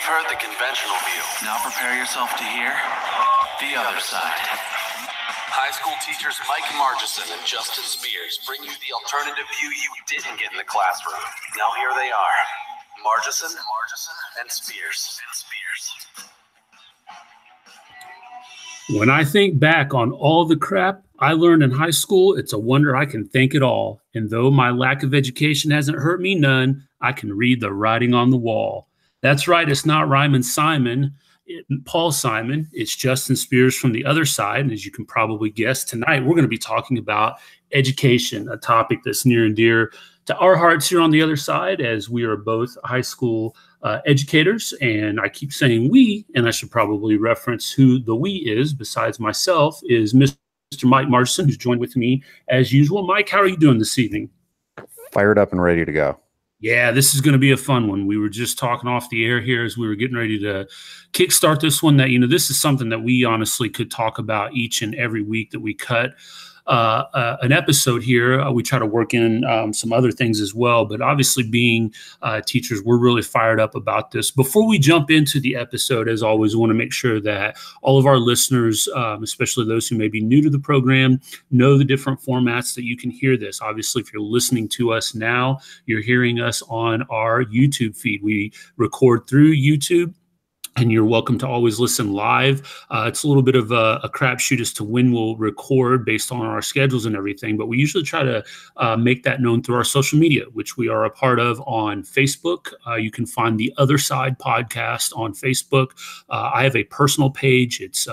heard the conventional view. Now prepare yourself to hear the other side. High school teachers Mike Margison and Justin Spears bring you the alternative view you didn't get in the classroom. Now here they are, Margison and Spears. When I think back on all the crap I learned in high school, it's a wonder I can thank it all. And though my lack of education hasn't hurt me none, I can read the writing on the wall. That's right, it's not Ryman Simon, Paul Simon. It's Justin Spears from the other side. And as you can probably guess, tonight we're going to be talking about education, a topic that's near and dear to our hearts here on the other side, as we are both high school educators. And I keep saying we, and I should probably reference who the we is besides myself, is Mr. Mike Margison, who's joined with me as usual. Mike, how are you doing this evening? Fired up and ready to go. Yeah, this is going to be a fun one. We were just talking off the air here as we were getting ready to kickstart this one that, this is something that we honestly could talk about each and every week that we cut an episode here. We try to work in some other things as well, but obviously being teachers, we're really fired up about this. Before we jump into the episode, as always, we want to make sure that all of our listeners, especially those who may be new to the program, know the different formats that you can hear this. Obviously, if you're listening to us now, you're hearing us on our YouTube feed. We record through YouTube, and you're welcome to always listen live. It's a little bit of a crapshoot as to when we'll record based on our schedules and everything, but we usually try to make that known through our social media, which we are a part of on Facebook. You can find the Other Side podcast on Facebook. I have a personal page. It's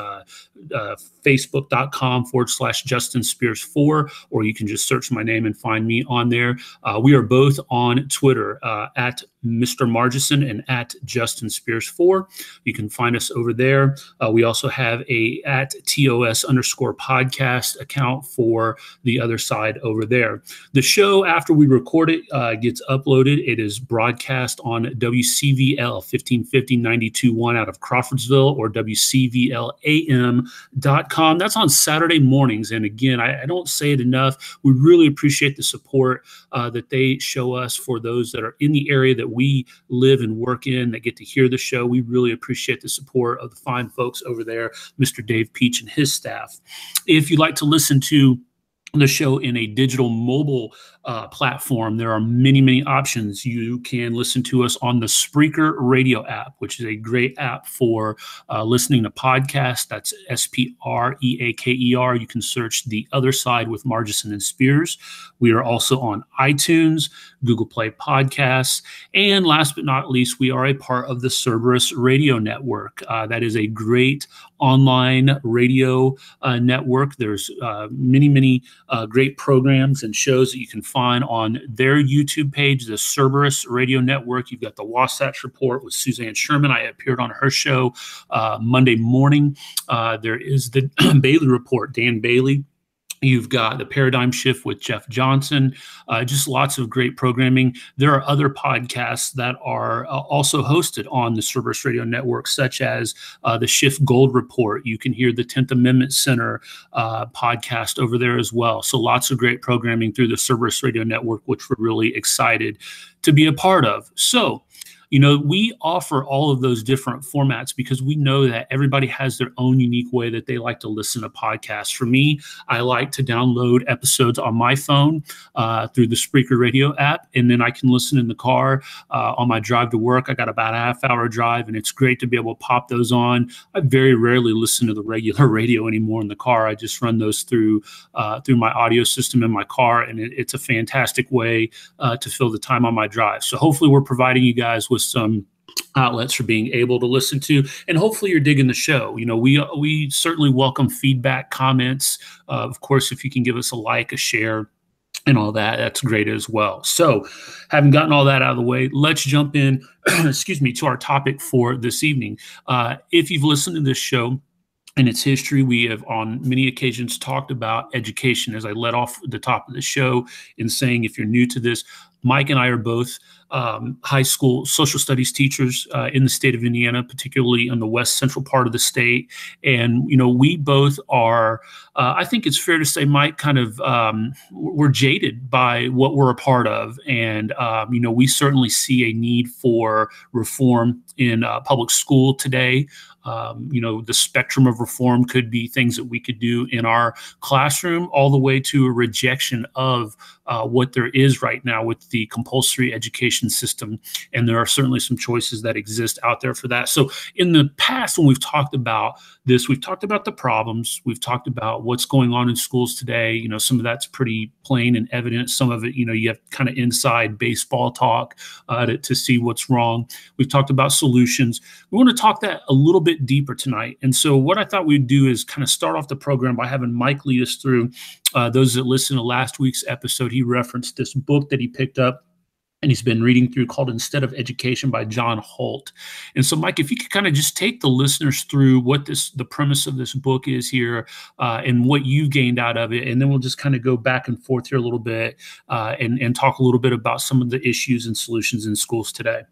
facebook.com/Justin Spears 4, or you can just search my name and find me on there. We are both on Twitter at Mr. Margison and at Justin Spears 4. You can find us over there. We also have a at TOS_podcast account for the other side over there. The show, after we record it, gets uploaded. It is broadcast on WCVL 1550 92.1 out of Crawfordsville, or WCVLAM.com. That's on Saturday mornings. And again, I don't say it enough. We really appreciate the support that they show us for those that are in the area that we live and work in, that get to hear the show. We really appreciate the support of the fine folks over there, Mr. Dave Peach and his staff. If you'd like to listen to the show in a digital mobile platform, there are many, many options. You can listen to us on the Spreaker radio app, which is a great app for listening to podcasts. That's SPREAKER. You can search The Other Side with Margison and Spears. We are also on iTunes, Google Play Podcasts, and last but not least, we are a part of the Cerberus Radio Network. That is a great online radio network. There's many, many great programs and shows that you can find on their YouTube page, the Cerberus Radio Network. You've got the Wasatch Report with Suzanne Sherman. I appeared on her show Monday morning. There is the Bailey Report, Dan Bailey. You've got the Paradigm Shift with Jeff Johnson, just lots of great programming. There are other podcasts that are also hosted on the Cerberus Radio Network, such as the Shift Gold Report. You can hear the 10th Amendment Center podcast over there as well. So lots of great programming through the Cerberus Radio Network, which we're really excited to be a part of. So, we offer all of those different formats because we know that everybody has their own unique way that they like to listen to podcasts. For me, I like to download episodes on my phone through the Spreaker Radio app, and then I can listen in the car on my drive to work. I got about a half-hour drive, and it's great to be able to pop those on. I very rarely listen to the regular radio anymore in the car. I just run those through my audio system in my car, and it's a fantastic way to fill the time on my drive. So hopefully we're providing you guys with some outlets for being able to listen to, and hopefully you're digging the show. We certainly welcome feedback, comments. Of course, if you can give us a like, a share, and all that, that's great as well. So having gotten all that out of the way, let's jump in, to our topic for this evening. If you've listened to this show in its history. We have on many occasions talked about education, as I led off at the top of the show in saying, if you're new to this, Mike and I are both high school social studies teachers in the state of Indiana, particularly in the west central part of the state. And, we both are, I think it's fair to say, Mike, kind of, we're jaded by what we're a part of. And, we certainly see a need for reform in public school today. The spectrum of reform could be things that we could do in our classroom, all the way to a rejection of what there is right now with the compulsory education system. And there are certainly some choices that exist out there for that. So in the past, when we've talked about this, we've talked about the problems, we've talked about what's going on in schools today. Some of that's pretty plain and evident. Some of it, you have kind of inside baseball talk to see what's wrong. We've talked about solutions. We want to talk that a little bit deeper tonight. And so what I thought we'd do is kind of start off the program by having Mike lead us through. Those that listened to last week's episode, he referenced this book that he picked up and he's been reading through called Instead of Education by John Holt. And so, Mike, if you could kind of just take the listeners through what the premise of this book is here and what you gained out of it. And then we'll just kind of go back and forth here a little bit and talk a little bit about some of the issues and solutions in schools today.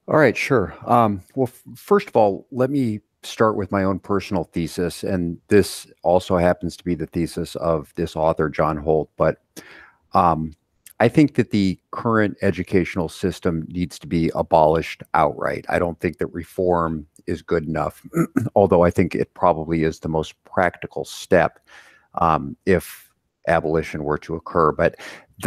All right, sure. Well, first of all, let me start with my own personal thesis. And this also happens to be the thesis of this author, John Holt. But I think that the current educational system needs to be abolished outright. I don't think that reform is good enough, although I think it probably is the most practical step if abolition were to occur. But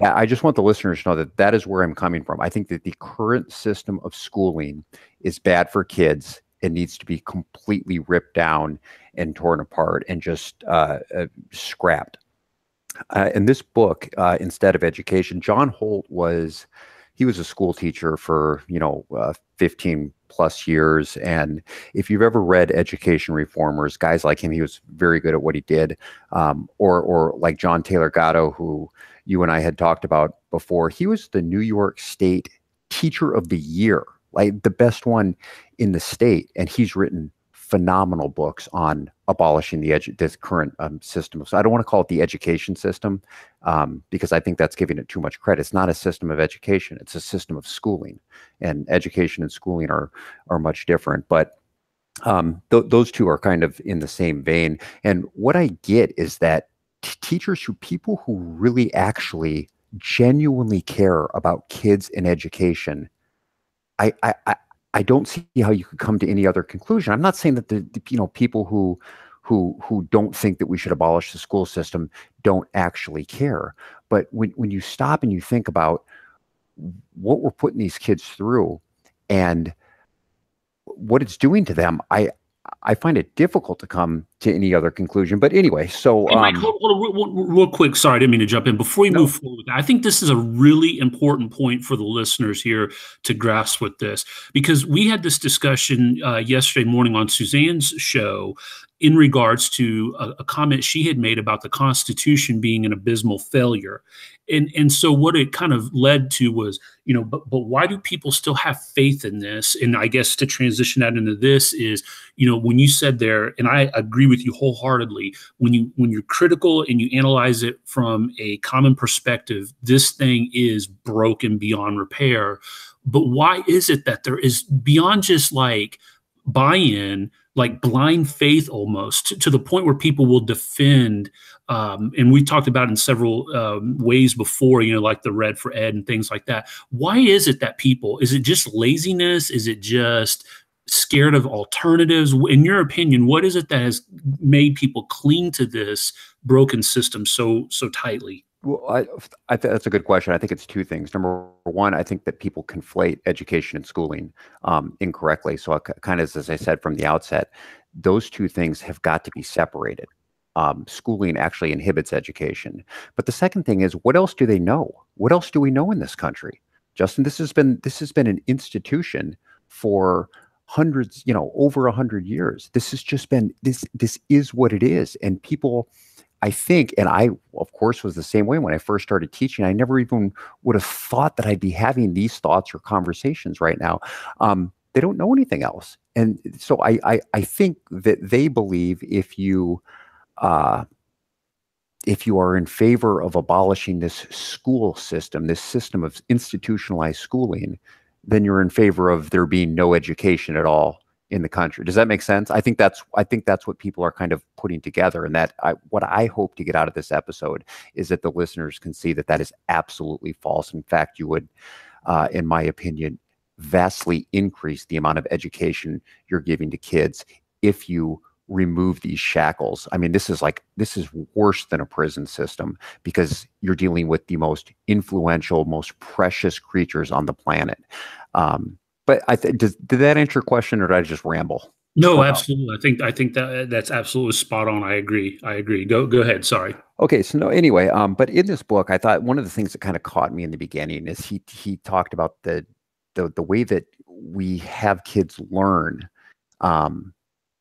I just want the listeners to know that that is where I'm coming from. I think that the current system of schooling is bad for kids. It needs to be completely ripped down and torn apart and just scrapped. In this book, Instead of Education, John Holt he was a school teacher for 15 plus years. And if you've ever read Education Reformers, guys like him, he was very good at what he did. Or like John Taylor Gatto, who you and I had talked about before, he was the New York State Teacher of the Year, like the best one in the state. And he's written phenomenal books on abolishing this current system. So I don't want to call it the education system because I think that's giving it too much credit. It's not a system of education. It's a system of schooling, and education and schooling are much different. But those two are kind of in the same vein. And what I get is that people who really actually genuinely care about kids and education, I don't see how you could come to any other conclusion. I'm not saying that the people who don't think that we should abolish the school system don't actually care. But when you stop and you think about what we're putting these kids through and what it's doing to them, I find it difficult to come to any other conclusion. But anyway, so... Hey, Mike, hold on real quick. Sorry, I didn't mean to jump in. Before we move forward, I think this is a really important point for the listeners here to grasp with this, because we had this discussion yesterday morning on Suzanne's show in regards to a comment she had made about the Constitution being an abysmal failure. And so what it kind of led to was, but why do people still have faith in this? And I guess to transition that into this is, when you said there, and I agree with you wholeheartedly, when you're critical and you analyze it from a common perspective, this thing is broken beyond repair. But why is it that there is, beyond just like buy-in, like blind faith almost, to the point where people will defend, and we talked about in several ways before, like the Red for Ed and things like that. Why is it that is it just laziness? Is it just scared of alternatives? In your opinion, what is it that has made people cling to this broken system so tightly? Well, that's a good question. I think it's two things. Number one, I think that people conflate education and schooling incorrectly. So kind of, as I said from the outset, those two things have got to be separated. Schooling actually inhibits education. But the second thing is, what else do they know? What else do we know in this country? Justin, this has been an institution for hundreds, over 100 years. This has just been, this is what it is. And people, I think, and I, of course, was the same way when I first started teaching. I never even would have thought that I'd be having these thoughts or conversations right now, they don't know anything else. And so I think that they believe if you are in favor of abolishing this school system, this system of institutionalized schooling, then you're in favor of there being no education at all in the country. Does that make sense? I think that's what people are kind of putting together, and what I hope to get out of this episode is that the listeners can see that is absolutely false. In fact, you would, in my opinion, vastly increase the amount of education you're giving to kids if you remove these shackles. I mean, this is worse than a prison system, because you're dealing with the most influential, most precious creatures on the planet. But did that answer your question, or did I just ramble? No, absolutely. I think that's absolutely spot on. I agree. Go ahead. Sorry. Okay. So no, anyway, but in this book, I thought one of the things that kind of caught me in the beginning is he talked about the way that we have kids learn.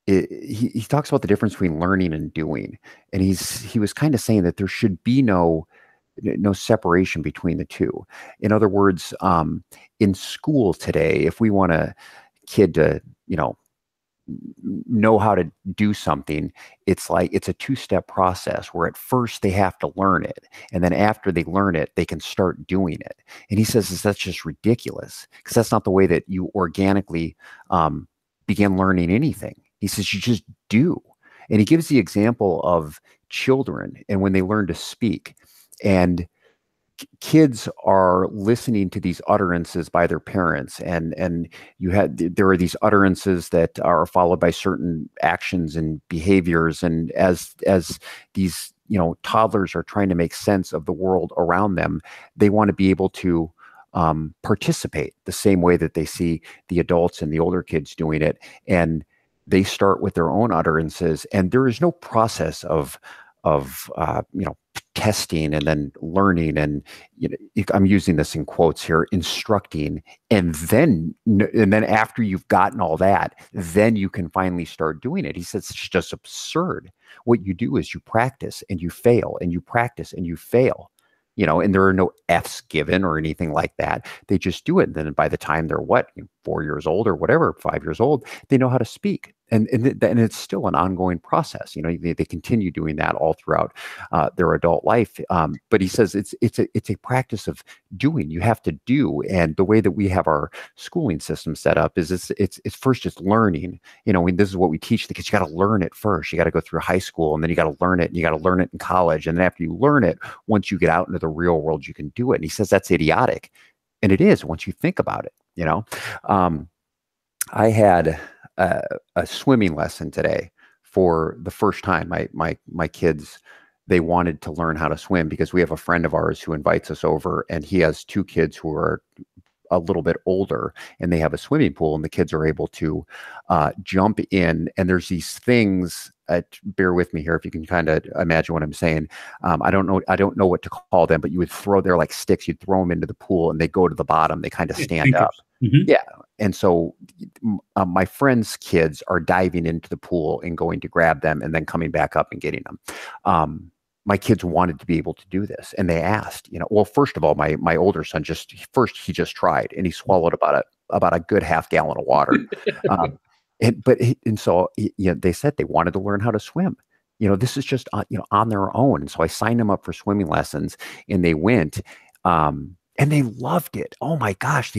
He talks about the difference between learning and doing, and he was kind of saying that there should be no separation between the two. In other words, in school today, if we want a kid to know how to do something, it's a two-step process where at first they have to learn it, and then after they learn it, they can start doing it. And he says that's just ridiculous, because that's not the way that you organically begin learning anything. He says you just do. And he gives the example of children and when they learn to speak, and kids are listening to these utterances by their parents, and there are these utterances that are followed by certain actions and behaviors, and as these toddlers are trying to make sense of the world around them, they want to be able to participate the same way that they see the adults and the older kids doing it, and they start with their own utterances, and there is no process of testing and then learning, and I'm using this in quotes here, instructing, and then after you've gotten all that, then you can finally start doing it. He says it's just absurd. What you do is you practice and you fail, and you practice and you fail. And there are no F's given or anything like that. They just do it. And then by the time they're 4 years old or whatever, 5 years old, they know how to speak. And it's still an ongoing process. They continue doing that all throughout their adult life. But he says it's a practice of doing. You have to do. And the way that we have our schooling system set up is it's first just learning. This is what we teach the kids. You got to learn it first. You got to go through high school, and then you got to learn it, and you got to learn it in college. And then after you learn it, once you get out into the real world, you can do it. And he says that's idiotic, and it is once you think about it. I had a swimming lesson today for the first time. My kids, they wanted to learn how to swim because we have a friend of ours who invites us over, and he has two kids who are a little bit older, and they have a swimming pool, and the kids are able to jump in. And there's these things. Bear with me here if you can kind of imagine what I'm saying. I don't know what to call them, but you would they're like sticks. You'd throw them into the pool, and they go to the bottom. They kind of stand up. Mm-hmm. Yeah. And so my friend's kids are diving into the pool and going to grab them and then coming back up and getting them. My kids wanted to be able to do this, and they asked, well, first of all, my older son he just tried, and he swallowed about a good half gallon of water. So they said they wanted to learn how to swim. This is just on their own. And so I signed them up for swimming lessons, and they went, and they loved it. Oh my gosh.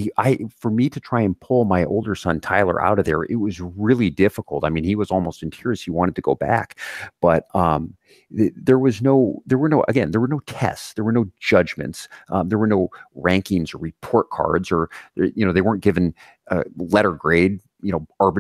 For me to try and pull my older son, Tyler, out of there, it was really difficult. I mean, he was almost in tears. He wanted to go back, but, there were no tests. There were no judgments. There were no rankings or report cards, or, they weren't given a letter grade,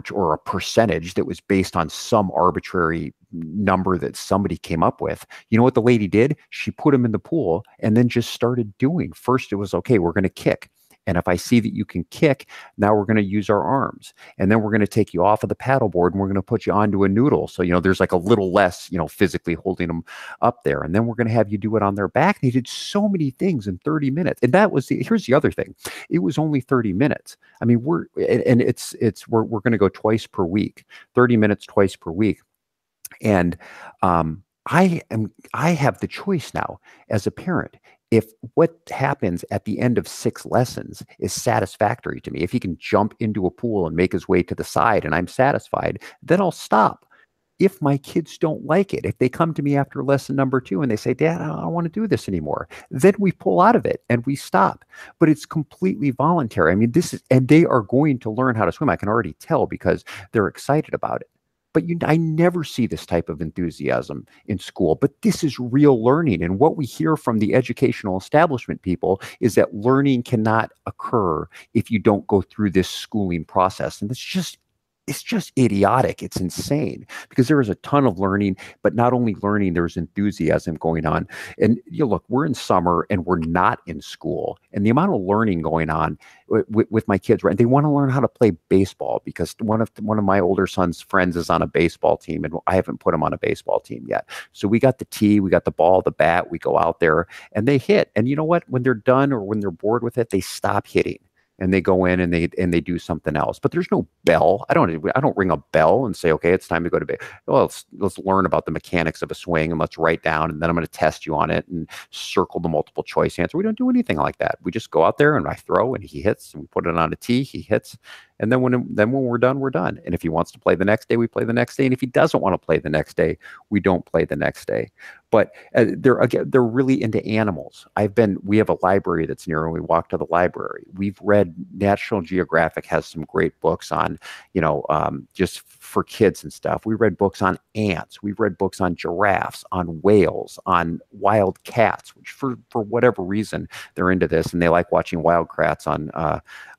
or a percentage that was based on some arbitrary number that somebody came up with. You know what the lady did? She put him in the pool and then just started doing. First, it was, okay, we're going to kick. And if I see that you can kick, now we're going to use our arms. And then we're going to take you off of the paddleboard, and we're going to put you onto a noodle. So, there's like a little less, physically holding them up there. And then we're going to have you do it on their back. And he did so many things in 30 minutes. And here's the other thing. It was only 30 minutes. I mean, we're going to go twice per week, 30 minutes twice per week. And I have the choice now as a parent. if what happens at the end of 6 lessons is satisfactory to me, if he can jump into a pool and make his way to the side and I'm satisfied, then I'll stop. If my kids don't like it, if they come to me after lesson number 2 and they say, Dad, I don't want to do this anymore, then we pull out of it and we stop. But it's completely voluntary. I mean, and they are going to learn how to swim. I can already tell because they're excited about it. But I never see this type of enthusiasm in school. But this is real learning. And what we hear from the educational establishment people is that learning cannot occur if you don't go through this schooling process. And it's just idiotic. It's insane because there is a ton of learning, but not only learning, there's enthusiasm going on. And look, we're in summer and we're not in school, and the amount of learning going on with my kids, right? They want to learn how to play baseball because one of my older son's friends is on a baseball team, and I haven't put him on a baseball team yet. So we got the tee, we got the ball, the bat, we go out there and they hit. And you know what? When they're done or when they're bored with it, they stop hitting. And they go in and they do something else. But there's no bell. I don't ring a bell and say, okay, it's time to go to bed. Well, let's learn about the mechanics of a swing and let's write down, and then I'm going to test you on it and circle the multiple choice answer. We don't do anything like that. We just go out there and I throw and he hits, and we put it on a tee, he hits. And then when we're done, we're done. And if he wants to play the next day, we play the next day. And if he doesn't want to play the next day, we don't play the next day. But they're really into animals. We have a library that's near, and we walk to the library. We've read National Geographic has some great books on, just for kids and stuff. We read books on ants. We've read books on giraffes, on whales, on wild cats, which for whatever reason they're into this, and they like watching wild cats on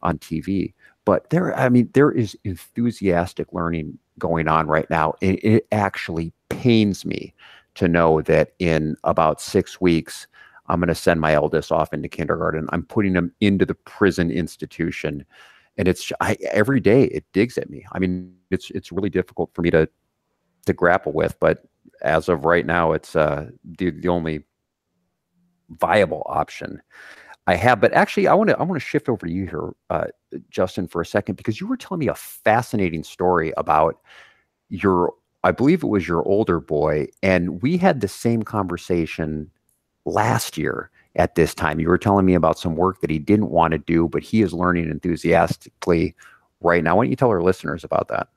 TV. But there is enthusiastic learning going on right now. It actually pains me to know that in about 6 weeks, I'm going to send my eldest off into kindergarten. I'm putting him into the prison institution. And every day it digs at me. I mean, it's really difficult for me to grapple with. But as of right now, it's the only viable option I have. But actually, I want to shift over to you here, Justin, for a second, because you were telling me a fascinating story about I believe it was your older boy, and we had the same conversation last year at this time. You were telling me about some work that he didn't want to do, but he is learning enthusiastically right now. Why don't you tell our listeners about that?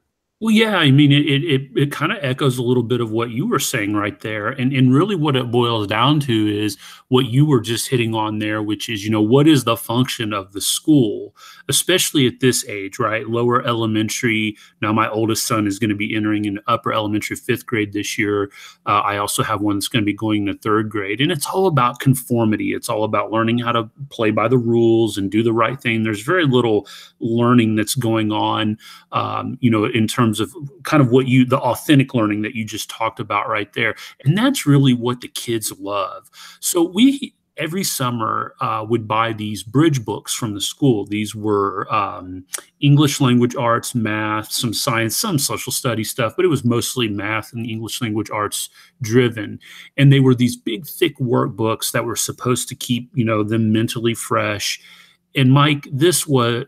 Well, yeah, I mean, it kind of echoes a little bit of what you were saying right there. And really what it boils down to is what you were just hitting on there, which is, what is the function of the school, especially at this age, right? Lower elementary. Now, my oldest son is going to be entering in upper elementary 5th grade this year. I also have one that's going to be going to 3rd grade. And it's all about conformity. It's all about learning how to play by the rules and do the right thing. There's very little learning that's going on, in terms of kind of the authentic learning that you just talked about right there. And that's really what the kids love. So we, every summer, would buy these bridge books from the school. These were English language arts, math, some science, some social studies stuff, but it was mostly math and English language arts driven. And they were these big, thick workbooks that were supposed to keep, them mentally fresh. And Mike, this was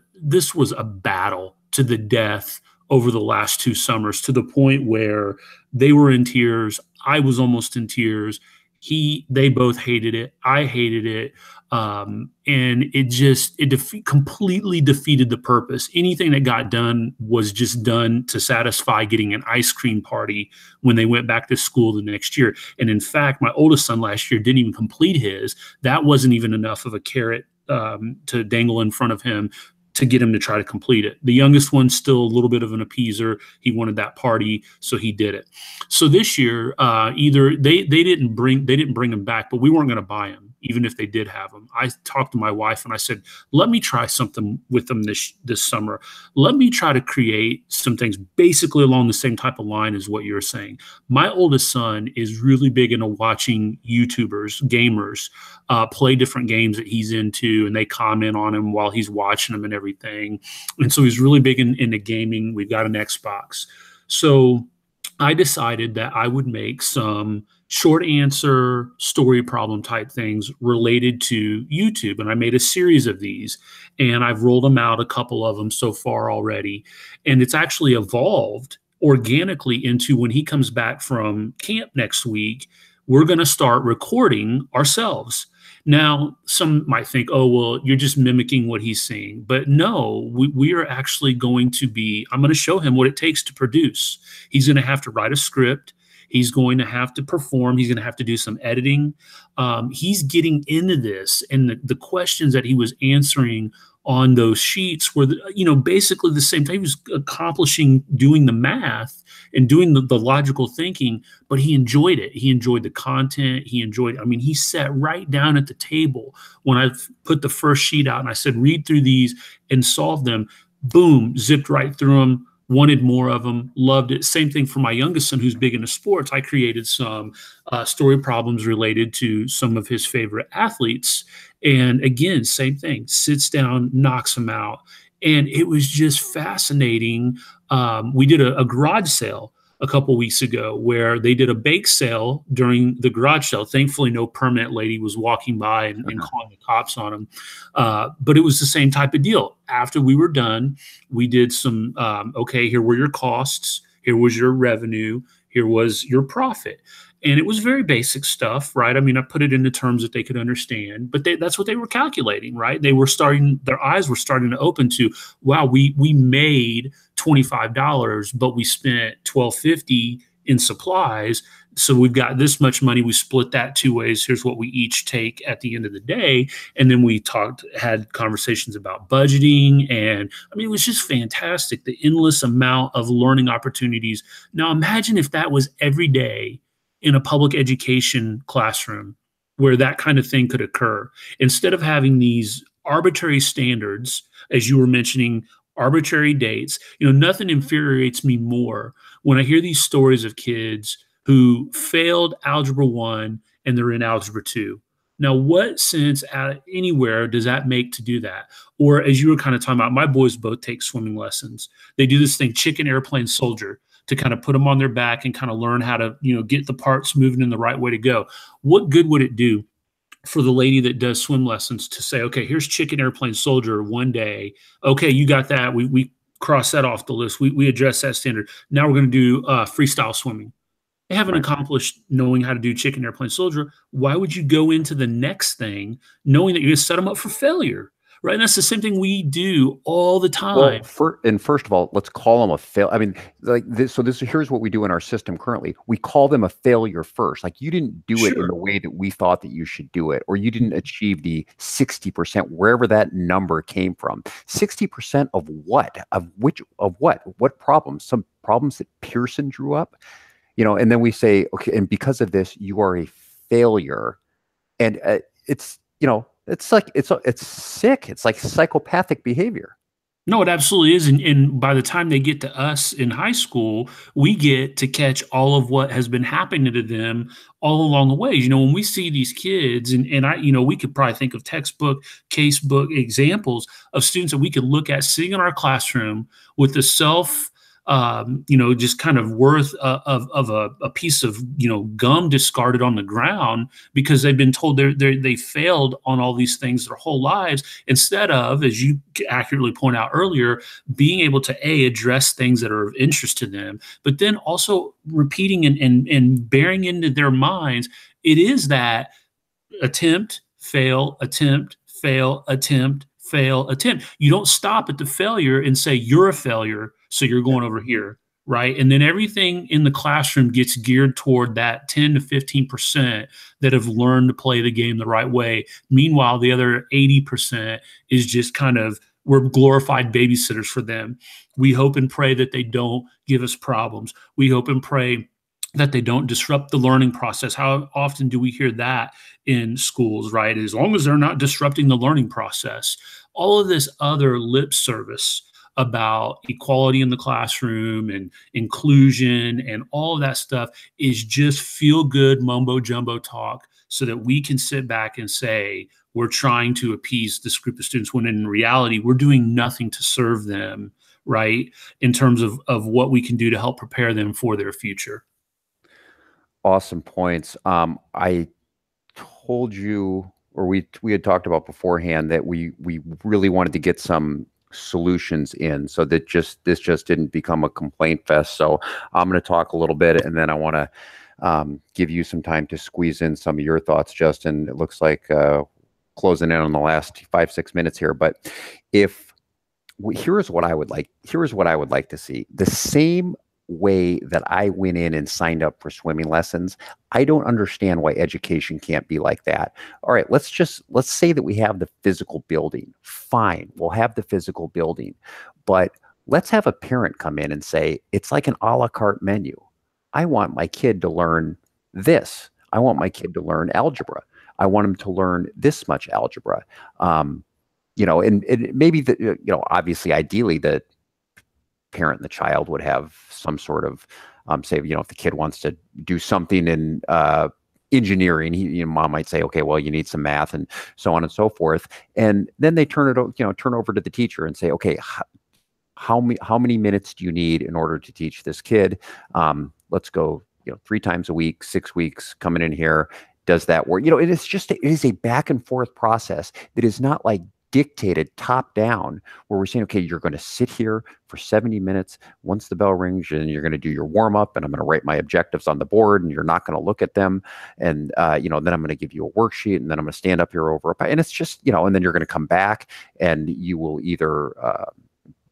a battle to the death over the last 2 summers, to the point where they were in tears. I was almost in tears. They both hated it. I hated it. And it completely defeated the purpose. Anything that got done was just done to satisfy getting an ice cream party when they went back to school the next year. And in fact, my oldest son last year didn't even complete his. That wasn't even enough of a carrot to dangle in front of him to get him to try to complete it. The youngest one's still a little bit of an appeaser. He wanted that party, so he did it. So this year, either they didn't bring him back, but we weren't going to buy him, even if they did have him. I talked to my wife and I said, let me try something with them this summer. Let me try to create some things basically along the same type of line as what you're saying. My oldest son is really big into watching YouTubers, gamers, play different games that he's into, and they comment on him while he's watching them and everything. And so he's really big into gaming. We've got an Xbox. So I decided that I would make some short answer story problem type things related to YouTube. And I made a series of these, and I've rolled them out, a couple of them so far already. And it's actually evolved organically into, when he comes back from camp next week, we're going to start recording ourselves. Now, some might think, oh, well, you're just mimicking what he's saying. But no, we are actually going to be, I'm going to show him what it takes to produce. He's going to have to write a script. He's going to have to perform. He's going to have to do some editing. He's getting into this. And the questions that he was answering on those sheets were, basically the same thing. He was accomplishing doing the math and doing the logical thinking, but he enjoyed it. He enjoyed the content. He sat right down at the table when I put the first sheet out and I said, read through these and solve them. Boom, zipped right through them. Wanted more of them, loved it. Same thing for my youngest son, who's big into sports. I created some story problems related to some of his favorite athletes. And again, same thing, sits down, knocks them out. And it was just fascinating. We did a garage sale a couple weeks ago where they did a bake sale during the garage sale. Thankfully, no permit lady was walking by and calling the cops on them. But it was the same type of deal. After we were done, we did some, okay, here were your costs. Here was your revenue. Here was your profit. And it was very basic stuff, right? I mean, I put it into terms that they could understand, but that's what they were calculating, right? Their eyes were starting to open to, wow, we made $25, but we spent $12.50 in supplies. So we've got this much money. We split that two ways. Here's what we each take at the end of the day. And then we had conversations about budgeting. And I mean, it was just fantastic. The endless amount of learning opportunities. Now imagine if that was every day in a public education classroom where that kind of thing could occur. Instead of having these arbitrary standards, as you were mentioning, arbitrary dates, nothing infuriates me more when I hear these stories of kids who failed Algebra 1 and they're in Algebra 2. Now, what sense anywhere does that make to do that? Or as you were kind of talking about, my boys both take swimming lessons. They do this thing, chicken, airplane, soldier, to kind of put them on their back and kind of learn how to, get the parts moving in the right way to go. What good would it do for the lady that does swim lessons to say, okay, here's chicken, airplane, soldier one day. Okay, you got that. We cross that off the list. We address that standard. Now we're going to do freestyle swimming. They haven't accomplished knowing how to do chicken, airplane, soldier. Why would you go into the next thing knowing that you're going to set them up for failure? Right. And that's the same thing we do all the time. Well, first of all, let's call them a fail. I mean, like this. So here's what we do in our system currently. We call them a failure first. Like you didn't do it in the way that we thought that you should do it, or you didn't achieve the 60%, wherever that number came from. 60% of what? Of what? What problems? Some problems that Pearson drew up, and then we say, okay, and because of this, you are a failure. And it's sick. It's like psychopathic behavior. No, it absolutely is. And by the time they get to us in high school, we get to catch all of what has been happening to them all along the way. When we see these kids and we could probably think of textbook, casebook examples of students that we could look at sitting in our classroom with the just kind of worth of a piece of, gum discarded on the ground because they've been told they failed on all these things their whole lives, instead of, as you accurately point out earlier, being able to address things that are of interest to them, but then also repeating and bearing into their minds, it is that attempt, fail, attempt, fail, attempt, fail, attempt. You don't stop at the failure and say you're a failure, so you're going over here, right? And then everything in the classroom gets geared toward that 10 to 15% that have learned to play the game the right way. Meanwhile, the other 80% is just kind of, we're glorified babysitters for them. We hope and pray that they don't give us problems. We hope and pray that they don't disrupt the learning process. How often do we hear that in schools, right? As long as they're not disrupting the learning process. All of this other lip service about equality in the classroom and inclusion and all of that stuff is just feel good mumbo jumbo talk so that we can sit back and say we're trying to appease this group of students when in reality we're doing nothing to serve them, right, in terms of what we can do to help prepare them for their future. Awesome points. I told you, or we had talked about beforehand, that we really wanted to get some solutions in, so that this just didn't become a complaint fest. So I'm going to talk a little bit, and then I want to give you some time to squeeze in some of your thoughts, Justin. It looks like closing in on the last 5-6 minutes here, but here's what I would like to see. The same way that I went in and signed up for swimming lessons, I don't understand why education can't be like that. All right, let's say that we have the physical building. Fine, we'll have the physical building, but let's have a parent come in and say, it's like an a la carte menu. I want my kid to learn this. I want my kid to learn algebra. I want him to learn this much algebra. You know, and maybe you know, obviously, ideally, the parent and the child would have some sort of, say, you know, if the kid wants to do something in engineering, mom might say, okay, well, you need some math and so on and so forth. And then they turn over to the teacher and say, okay, how many minutes do you need in order to teach this kid? Let's go, 3 times a week, 6 weeks, coming in here. Does that work? It is a back and forth process that is not like dictated top down, where we're saying, okay, you're going to sit here for 70 minutes. Once the bell rings, and you're going to do your warm up, and I'm going to write my objectives on the board, and you're not going to look at them. And, then I'm going to give you a worksheet, and then I'm going to stand up here over and it's just, and then you're going to come back, and you will either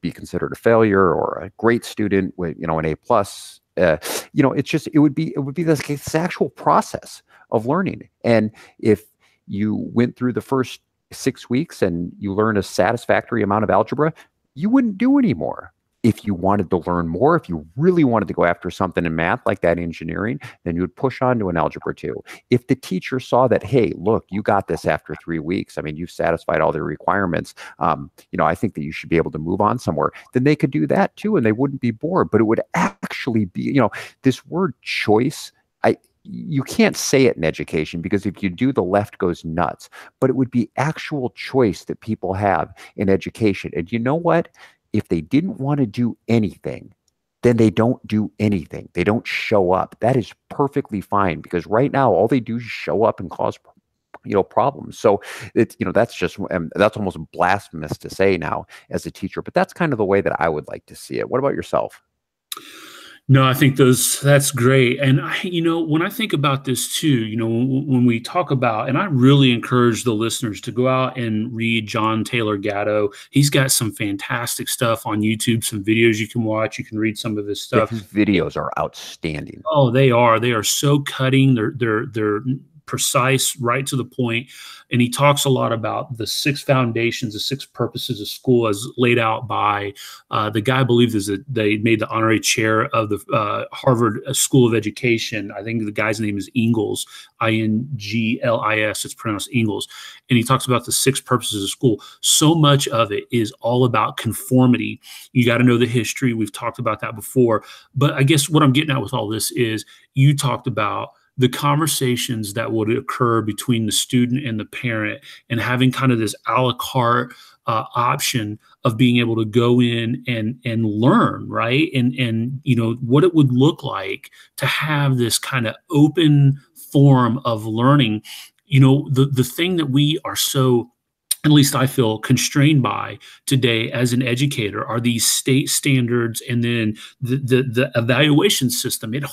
be considered a failure or a great student with, an A+. It would be this actual process of learning. And if you went through the first 6 weeks and you learn a satisfactory amount of algebra, you wouldn't do any more. If you wanted to learn more, if you really wanted to go after something in math like that, engineering, then you would push on to an algebra 2. If the teacher saw that, hey, look, you got this after 3 weeks, I mean, you've satisfied all the requirements, I think that you should be able to move on somewhere, then they could do that too, and they wouldn't be bored. But it would actually be, this word choice, you can't say it in education, because if you do, the left goes nuts. But it would be actual choice that people have in education. And you know what? If they didn't want to do anything, then they don't do anything. They don't show up. That is perfectly fine, because right now all they do is show up and cause problems. So it's, that's almost blasphemous to say now as a teacher, but that's kind of the way that I would like to see it. What about yourself? No, I think that's great. And when I think about this too, when we talk about, and I really encourage the listeners to go out and read John Taylor Gatto. He's got some fantastic stuff on YouTube, some videos you can watch. You can read some of his stuff. His videos are outstanding. Oh, they are. They are so cutting. They're precise, right to the point. And he talks a lot about the 6 foundations, the 6 purposes of school as laid out by the guy, I believe they made the honorary chair of the Harvard School of Education. I think the guy's name is Ingalls, Inglis. It's pronounced Ingalls. And he talks about the 6 purposes of school. So much of it is all about conformity. You got to know the history. We've talked about that before. But I guess what I'm getting at with all this is you talked about the conversations that would occur between the student and the parent, and having kind of this a la carte option of being able to go in and learn, right? And what it would look like to have this kind of open form of learning. The thing that we are so, at least I feel, constrained by today as an educator are these state standards, and then the evaluation system. It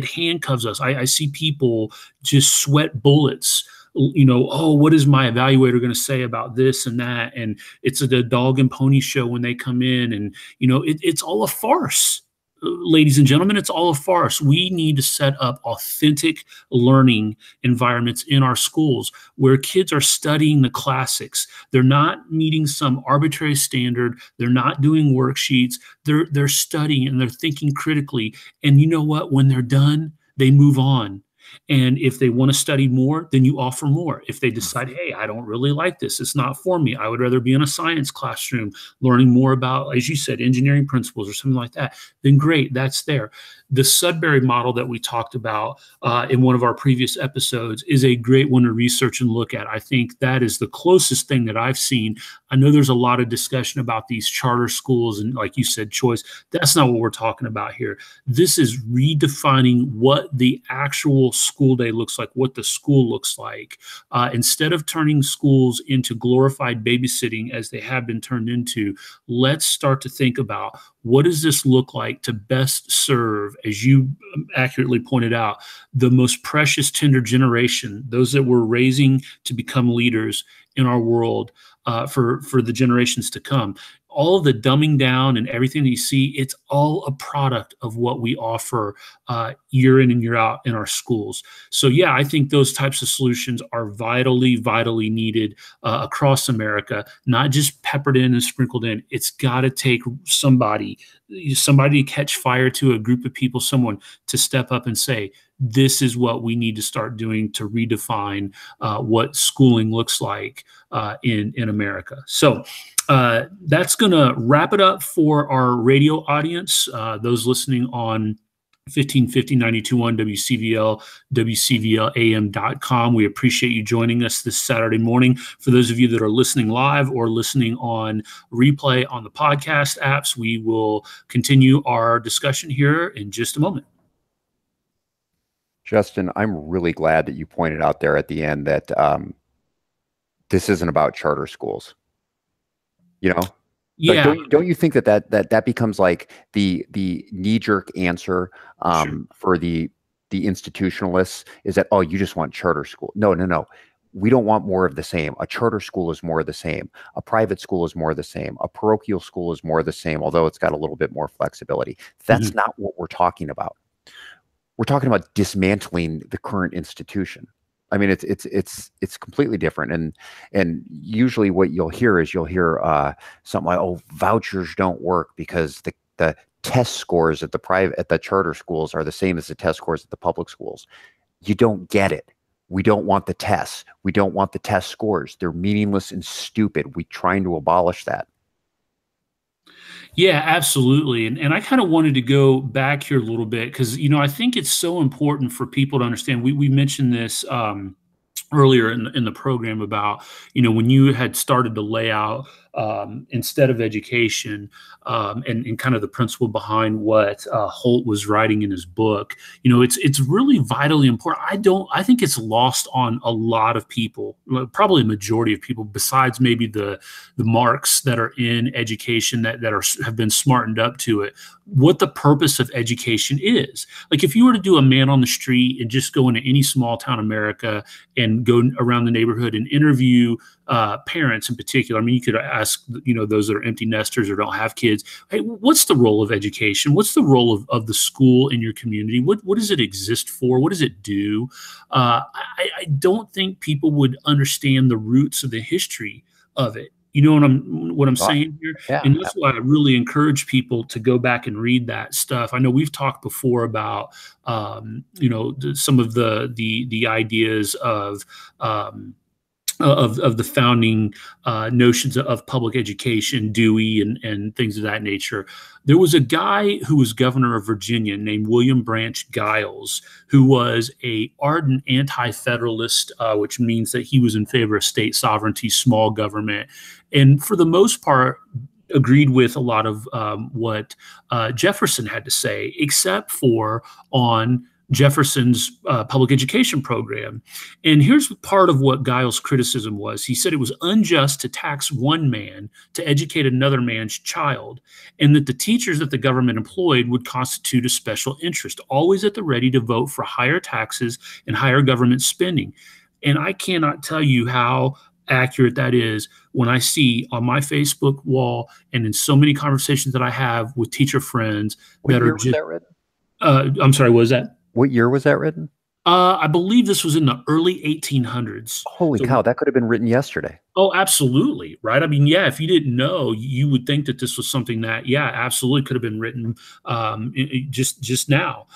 handcuffs us. I see people just sweat bullets. What is my evaluator going to say about this and that? And it's the dog and pony show when they come in, and it's all a farce. Ladies and gentlemen, it's all a farce. We need to set up authentic learning environments in our schools where kids are studying the classics. They're not meeting some arbitrary standard. They're not doing worksheets. They're studying, and they're thinking critically. And you know what? When they're done, they move on. And if they want to study more, then you offer more. If they decide, hey, I don't really like this, it's not for me, I would rather be in a science classroom learning more about, as you said, engineering principles or something like that, then great, that's there. The Sudbury model that we talked about in one of our previous episodes is a great one to research and look at. I think that is the closest thing that I've seen. I know there's a lot of discussion about these charter schools and, like you said, choice. That's not what we're talking about here. This is redefining what the actual school day looks like, what the school looks like. Instead of turning schools into glorified babysitting as they have been turned into, let's start to think about, what does this look like to best serve, as you accurately pointed out, the most precious, tender generation, those that we're raising to become leaders in our world for the generations to come. All of the dumbing down and everything that you see, it's all a product of what we offer year in and year out in our schools. So yeah, I think those types of solutions are vitally, vitally needed across America, not just peppered in and sprinkled in. It's got to take somebody to catch fire to a group of people, someone to step up and say, this is what we need to start doing to redefine what schooling looks like in America. So that's going to wrap it up for our radio audience, those listening on 1550 92.1 WCVL, WCVLAM.com. We appreciate you joining us this Saturday morning. For those of you that are listening live or listening on replay on the podcast apps, we will continue our discussion here in just a moment. Justin, I'm really glad that you pointed out there at the end that this isn't about charter schools. You know, yeah. Like, don't you think that becomes like the knee-jerk answer Sure. for the institutionalists is that, oh, you just want charter school? No. We don't want more of the same. A charter school is more of the same. A private school is more of the same. A parochial school is more of the same, although it's got a little bit more flexibility. That's not what we're talking about. We're talking about dismantling the current institution. I mean, it's completely different. And usually what you'll hear is something like, oh, vouchers don't work because the test scores at the charter schools are the same as the test scores at the public schools. You don't get it. We don't want the tests. We don't want the test scores. They're meaningless and stupid. We're trying to abolish that. Yeah, absolutely. And I kind of wanted to go back here a little bit because, I think it's so important for people to understand. We mentioned this earlier in the program about, when you had started to lay out instead of education and kind of the principle behind what Holt was writing in his book, it's really vitally important. I think it's lost on a lot of people, probably a majority of people, besides maybe the marks that are in education that have been smartened up to it, what the purpose of education is. Like if you were to do a man on the street and just go into any small town America and go around the neighborhood and interview parents in particular. I mean, you could ask, those that are empty nesters or don't have kids, hey, what's the role of education? What's the role of the school in your community? What does it exist for? What does it do? I don't think people would understand the roots of the history of it. You know what I'm saying here? Yeah. And that's why I really encourage people to go back and read that stuff. I know we've talked before about, some of the ideas of the founding notions of public education, Dewey and things of that nature. There was a guy who was governor of Virginia named William Branch Giles, who was a ardent anti-federalist, which means that he was in favor of state sovereignty, small government, and for the most part agreed with a lot of what Jefferson had to say, except for on Jefferson's public education program. And here's part of what Giles' criticism was. He said it was unjust to tax one man to educate another man's child, and that the teachers that the government employed would constitute a special interest, always at the ready to vote for higher taxes and higher government spending. And I cannot tell you how accurate that is when I see on my Facebook wall and in so many conversations that I have with teacher friends that are just. I'm sorry, what was that? What year was that written? I believe this was in the early 1800s. Holy cow, that could have been written yesterday. Oh, absolutely. Right. I mean, yeah, if you didn't know, you would think that this was something that, yeah, absolutely could have been written just now.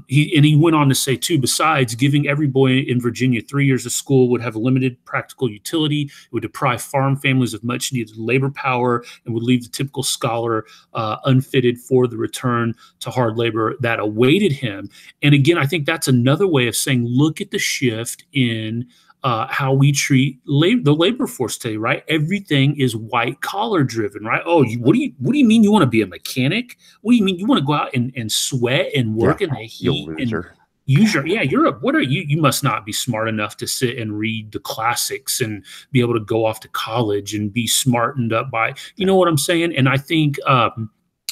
He went on to say, too, besides, giving every boy in Virginia 3 years of school would have limited practical utility. It would deprive farm families of much needed labor power and would leave the typical scholar unfitted for the return to hard labor that awaited him. And again, I think that's another way of saying, look at the shift in how we treat the labor force today, right? Everything is white collar driven, right? Oh, what do you mean you want to be a mechanic? What do you mean you want to go out and sweat and work in the heat? You loser. You must not be smart enough to sit and read the classics and be able to go off to college and be smartened up by, you know what I'm saying? And I think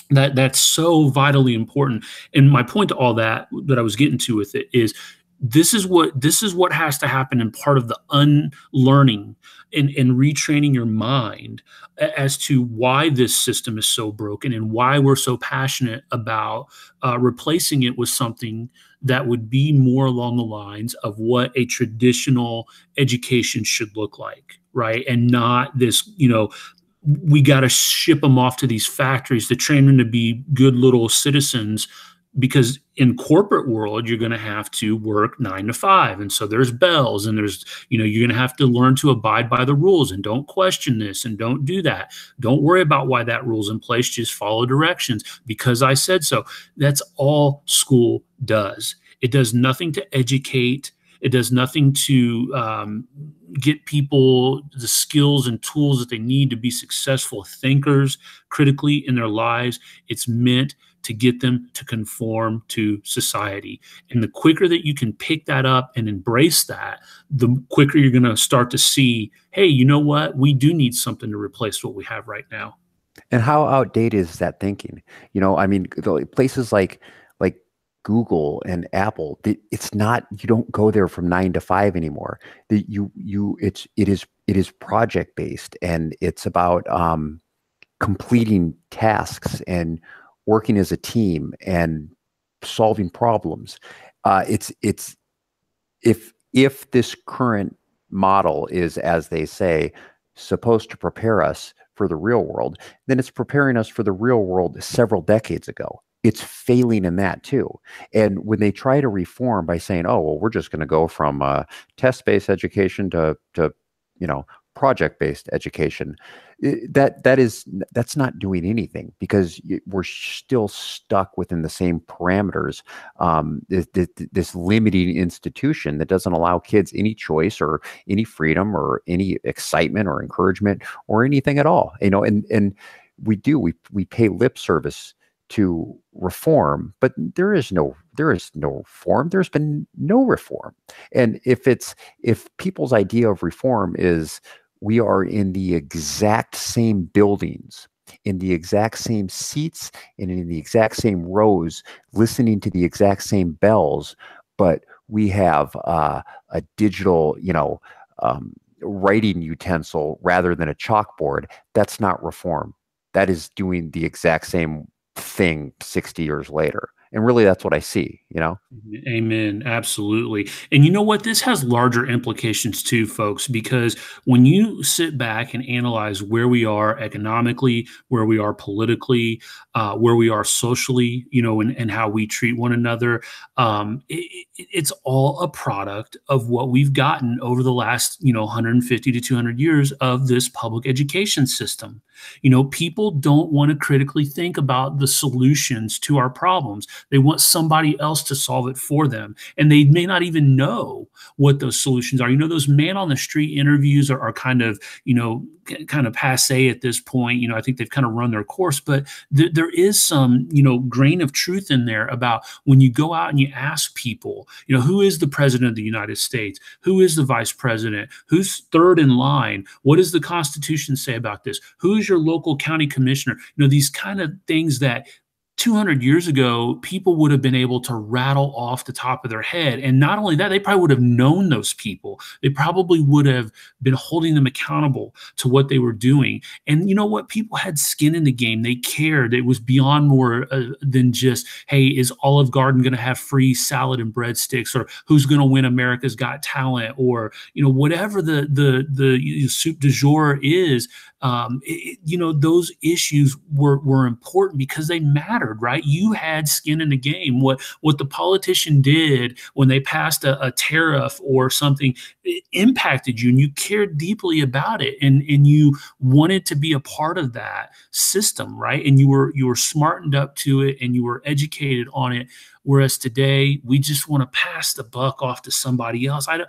that's so vitally important. And my point to all that I was getting to with it is, this is what has to happen, and part of the unlearning and retraining your mind as to why this system is so broken and why we're so passionate about replacing it with something that would be more along the lines of what a traditional education should look like, right? And not this, we got to ship them off to these factories to train them to be good little citizens, because in corporate world, you're going to have to work 9 to 5. And so there's bells, and there's, you're going to have to learn to abide by the rules, and don't question this and don't do that. Don't worry about why that rule's in place. Just follow directions because I said so. That's all school does. It does nothing to educate. It does nothing to get people the skills and tools that they need to be successful thinkers critically in their lives. It's meant to get them to conform to society. And the quicker that you can pick that up and embrace that, the quicker you're going to start to see, hey, you know what? We do need something to replace what we have right now. And how outdated is that thinking? I mean, places like Google and Apple, it's not, you don't go there from 9 to 5 anymore. It is project based, and it's about completing tasks and working as a team and solving problems. If this current model is, as they say, supposed to prepare us for the real world, then it's preparing us for the real world several decades ago. It's failing in that too. And when they try to reform by saying, oh, well, we're just going to go from test-based education to project-based education, that's not doing anything, because we're still stuck within the same parameters. This limiting institution that doesn't allow kids any choice or any freedom or any excitement or encouragement or anything at all. And we pay lip service to reform, but there is no reform. There's been no reform. And if people's idea of reform is we are in the exact same buildings, in the exact same seats, and in the exact same rows, listening to the exact same bells, but we have a digital, writing utensil rather than a chalkboard, that's not reform. That is doing the exact same thing 60 years later. And really, that's what I see, Amen. Absolutely. And you know what? This has larger implications too, folks, because when you sit back and analyze where we are economically, where we are politically, where we are socially, and how we treat one another, it's all a product of what we've gotten over the last, 150 to 200 years of this public education system. People don't want to critically think about the solutions to our problems. They want somebody else to solve it for them. And they may not even know what those solutions are. Those man on the street interviews are kind of, kind of passe at this point. I think they've kind of run their course, but there is some, grain of truth in there about when you go out and you ask people, who is the president of the United States? Who is the vice president? Who's third in line? What does the Constitution say about this? Who is your local county commissioner? These kind of things that 200 years ago, people would have been able to rattle off the top of their head. And not only that, they probably would have known those people. They probably would have been holding them accountable to what they were doing. And you know what? People had skin in the game. They cared. It was beyond more than just, hey, is Olive Garden going to have free salad and breadsticks, or who's going to win America's Got Talent, or, whatever the soup du jour is. Those issues were important because they mattered, right? You had skin in the game. What the politician did when they passed a tariff or something, it impacted you, and you cared deeply about it, and you wanted to be a part of that system, right? And you were smartened up to it, and you were educated on it. Whereas today, we just want to pass the buck off to somebody else. I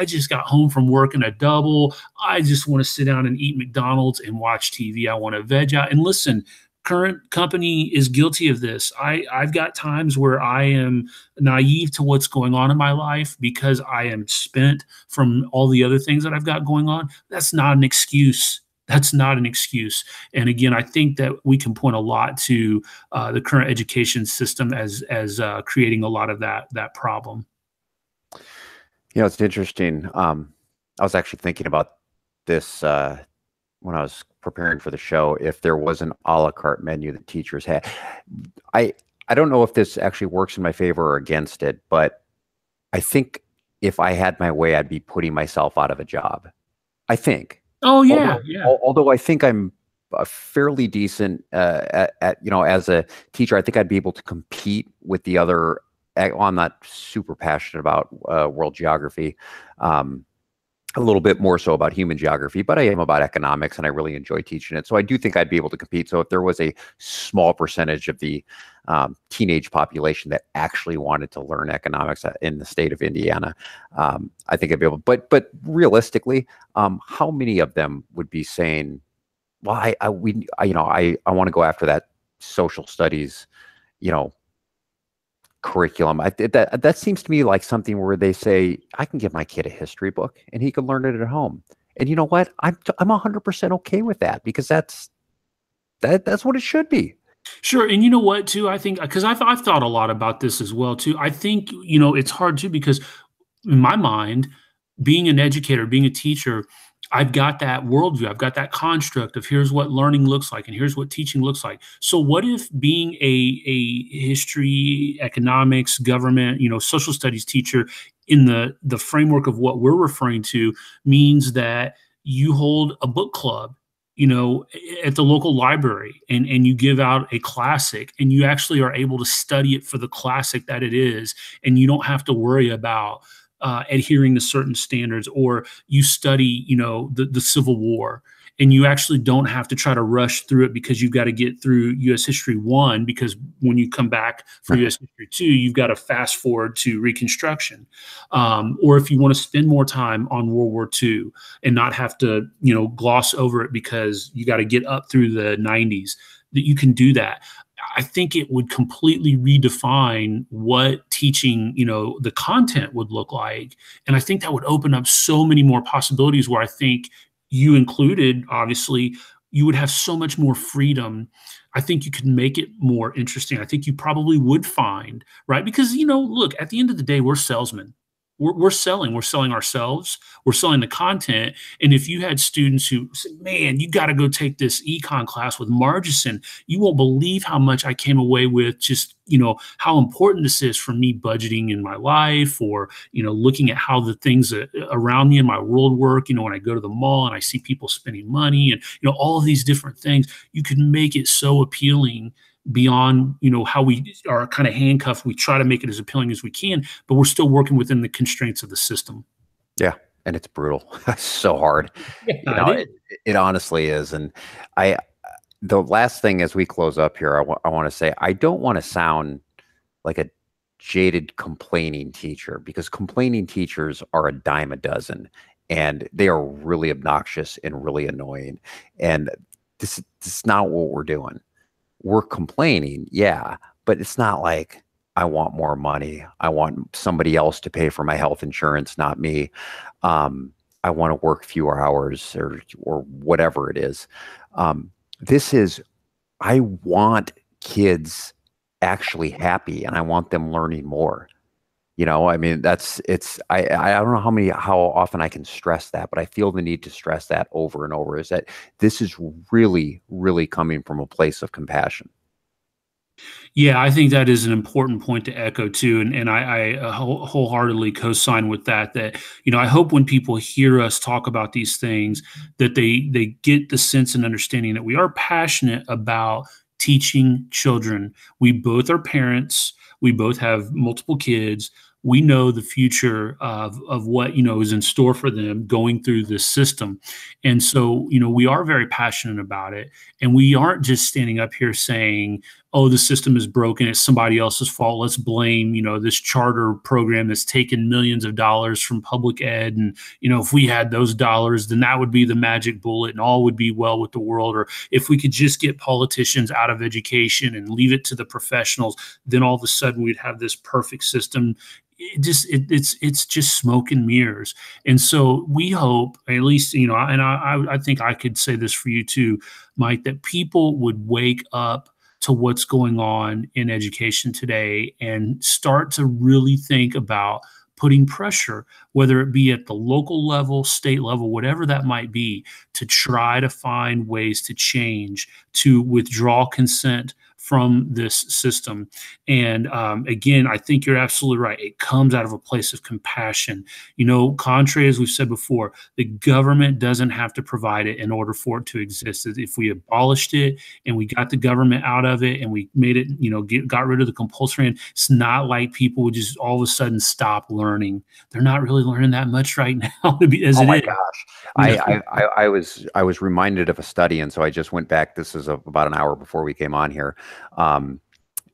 just got home from working a double. I just want to sit down and eat McDonald's and watch TV. I want to veg out. And listen, current company is guilty of this. I've got times where I am naive to what's going on in my life because I am spent from all the other things that I've got going on. That's not an excuse. That's not an excuse. And again, I think that we can point a lot to the current education system as creating a lot of that problem. It's interesting. I was actually thinking about this when I was preparing for the show. If there was an a la carte menu that teachers had, I I don't know if this actually works in my favor or against it, but I think if I had my way, I'd be putting myself out of a job. I think. Oh yeah, Although, yeah. although I think I'm a fairly decent as a teacher, I think I'd be able to compete with the other. Well, I'm not super passionate about world geography. Um, a little bit more so about human geography, but I am about economics and I really enjoy teaching it. So I do think I'd be able to compete. So if there was a small percentage of the teenage population that actually wanted to learn economics in the state of Indiana, I think I'd be able. But realistically, how many of them would be saying, "Well, I want to go after that social studies, you know, curriculum." That seems to me like something where they say, I can give my kid a history book and he can learn it at home. And you know what? I'm 100% okay with that, because that's what it should be. Sure, and you know what too? I think because I've thought a lot about this as well too. I think it's hard too because in my mind, being an educator, being a teacher, I've got that worldview. I've got that construct of here's what learning looks like and here's what teaching looks like. So what if being a history, economics, government, social studies teacher in the framework of what we're referring to means that you hold a book club, at the local library and you give out a classic and you actually are able to study it for the classic that it is, and you don't have to worry about adhering to certain standards, or you study, the Civil War, and you actually don't have to try to rush through it because you've got to get through U.S. History 1, because when you come back for U.S. History 2, you've got to fast forward to Reconstruction. Or if you want to spend more time on World War II and not have to, gloss over it because you got to get up through the 90s, that you can do that. I think it would completely redefine what teaching, the content would look like. And I think that would open up so many more possibilities where I think you included, obviously, you would have so much more freedom. I think you could make it more interesting. I think you probably would find, right? Because, look, at the end of the day, we're salesmen. We're selling ourselves, we're selling the content. And if you had students who said, man, you got to go take this econ class with Margison, you won't believe how much I came away with, just, how important this is for me budgeting in my life, or, looking at how the things around me in my world work, when I go to the mall and I see people spending money and, all of these different things, you can make it so appealing beyond, how we are kind of handcuffed. We try to make it as appealing as we can, but we're still working within the constraints of the system. Yeah. And it's brutal. It's so hard. Yeah, it honestly is. And the last thing as we close up here, I want to say, I don't want to sound like a jaded complaining teacher, because complaining teachers are a dime a dozen, and they are really obnoxious and really annoying. And this is not what we're doing. We're complaining, yeah, but it's not like I want more money. I want somebody else to pay for my health insurance, not me. I want to work fewer hours or whatever it is. I want kids actually happy, and I want them learning more. I mean, I don't know how often I can stress that, but I feel the need to stress that over and over, is that this is really, really coming from a place of compassion. Yeah, I think that is an important point to echo too, and I wholeheartedly co-sign with that. That I hope when people hear us talk about these things, that they get the sense and understanding that we are passionate about teaching children. We both are parents. We both have multiple kids. We know the future of what is in store for them going through this system. And so we are very passionate about it, and we aren't just standing up here saying, oh, the system is broken, it's somebody else's fault, let's blame this charter program that's taken millions of dollars from public ed, and if we had those dollars, then that would be the magic bullet and all would be well with the world. Or if we could just get politicians out of education and leave it to the professionals, then all of a sudden we'd have this perfect system. It's just smoke and mirrors. And so we hope, at least, and I think I could say this for you too, Mike, that people would wake up to what's going on in education today and start to really think about putting pressure, whether it be at the local level, state level, whatever that might be, to try to find ways to change, to withdraw consent from this system. And again, I think you're absolutely right. It comes out of a place of compassion. You know, contrary, as we've said before, the government doesn't have to provide it in order for it to exist. If we abolished it and we got the government out of it and we made it, you know, got rid of the compulsory, and it's not like people would just all of a sudden stop learning. They're not really learning that much right now, as Oh it my is. gosh. You I was reminded of a study, and so I just went back. This is about an hour before we came on here. And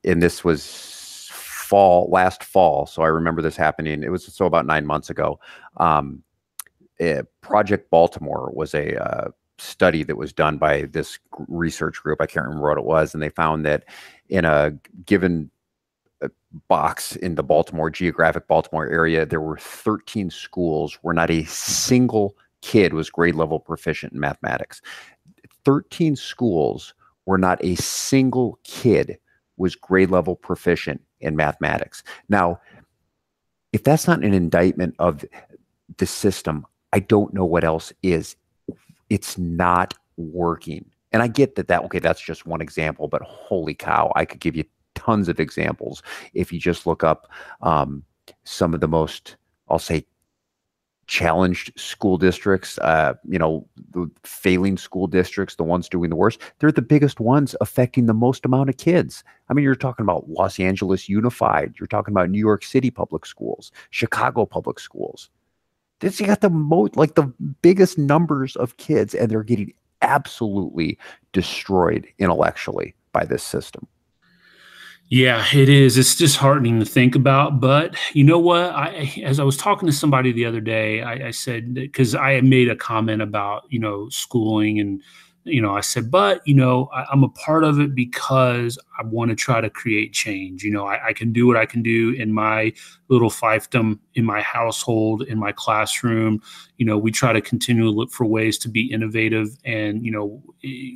this was last fall. So I remember this happening. It was so about 9 months ago. Project Baltimore was a study that was done by this research group. I can't remember what it was. And they found that in a given box in the geographic Baltimore area, there were 13 schools where not a single kid was grade level proficient in mathematics. 13 schools where not a single kid was grade level proficient in mathematics. Now, if that's not an indictment of the system, I don't know what else is. It's not working. And I get that okay, that's just one example, but holy cow, I could give you tons of examples if you just look up some of the most, I'll say, challenged school districts, you know, the failing school districts, the ones doing the worst. They're the biggest ones affecting the most amount of kids. I mean, you're talking about Los Angeles Unified. You're talking about New York City public schools, Chicago public schools. This, you got the the biggest numbers of kids, and they're getting absolutely destroyed intellectually by this system. Yeah, it is. It's disheartening to think about. But you know what? As I was talking to somebody the other day, I said, because I had made a comment about, you know, schooling, and, you know, I said, but, you know, I'm a part of it because I want to try to create change. You know, I can do what I can do in my little fiefdom, in my household, in my classroom. You know, we try to continually look for ways to be innovative. And, you know,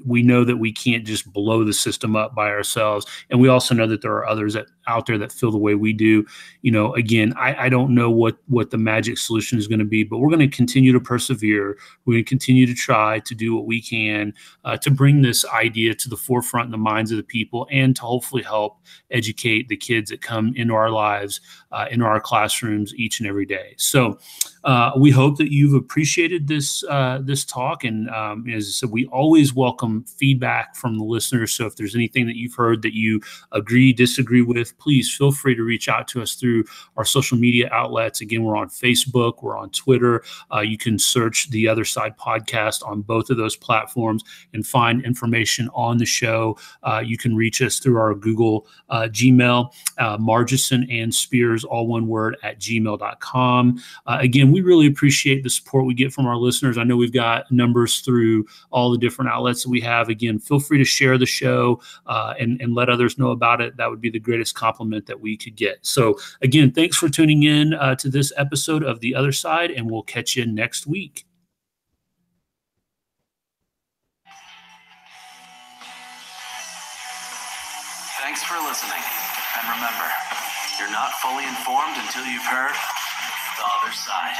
we know that we can't just blow the system up by ourselves. And we also know that there are others out there that feel the way we do. You know, again, I don't know what the magic solution is going to be, but we're going to continue to persevere. We're going to continue to try to do what we can to bring this idea to the forefront in the minds of the people, and to hopefully help educate the kids that come into our lives, into our classrooms each and every day. So we hope that you've appreciated this talk. And as I said, we always welcome feedback from the listeners. So if there's anything that you've heard that you agree, disagree with, please feel free to reach out to us through our social media outlets. Again, we're on Facebook, we're on Twitter. You can search The Other Side Podcast on both of those platforms and find information on the show. You can reach us through our Google Gmail, Margison and Spears, all one word, at gmail.com. Again, we really appreciate the support we get from our listeners. I know we've got numbers through all the different outlets that we have. Again, feel free to share the show and let others know about it. That would be the greatest compliment that we could get. So again, thanks for tuning in to this episode of The Other Side, and we'll catch you next week. Thanks for listening. And remember, you're not fully informed until you've heard The Other Side.